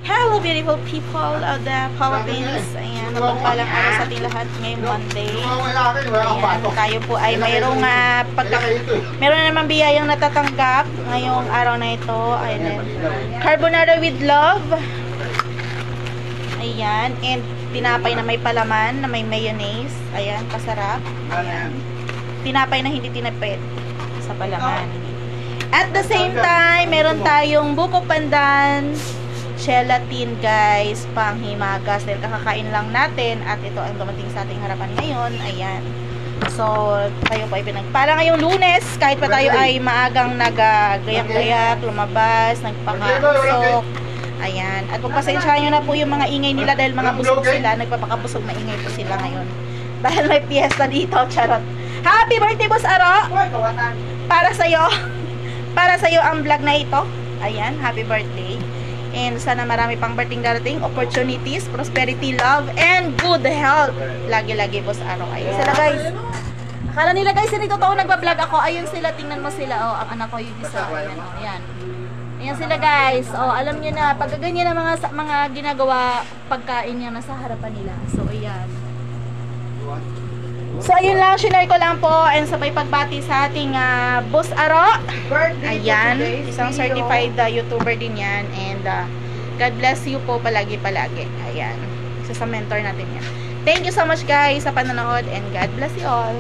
Hello beautiful people of the Philippines. Ayan, mapagpalang araw sa ating lahat ngayong Monday. Ayan, tayo po ay mayroong meron na naman biyayang natatanggap ngayong araw na ito. Ayan, carbonara with love. Ayan, and tinapay na may palaman, na may mayonnaise. Ayan, pasarap. Ayan, tinapay na hindi tinapid sa palaman. At the same time, meron tayong buko pandan, gelatin guys, panghimagas dahil kakakain lang natin at ito ang dumating sa ating harapan ngayon. Ayan, so tayo po ay pinagpala ngayong Lunes kahit pa tayo ay maagang naggayak-gayak, lumabas, nagpakabusog. Ayan, at pagpasensyahan nyo na po yung mga ingay nila dahil mga busog sila, nagpapakabusog, maingay po sila ngayon dahil may piyesta dito. Charot. Happy birthday Boss Aro, para sa'yo ang vlog na ito. Ayan, happy birthday. And sana marami pang birthday darating, opportunities, prosperity, love, and good health. Lagi-lagi Boss Aro. Ayun sila guys. Akala nila guys, hindi totoo nagbablog ako. Ayun sila, tingnan mo sila. Oh, ang anak ko yung isa. Ayan, oh, ayan. Ayan sila guys. Oh, alam nyo na, pag ganyan ang mga ginagawa, pagkain niya nasa harapan nila. So, ayan. So, ayun lang, share ko lang po and sabay pagbati sa ating Boss Aro. Ayan, isang certified YouTuber din yan and God bless you po palagi-palagi. Ayan, isa sa mentor natin yan. Thank you so much guys sa panonood and God bless you all.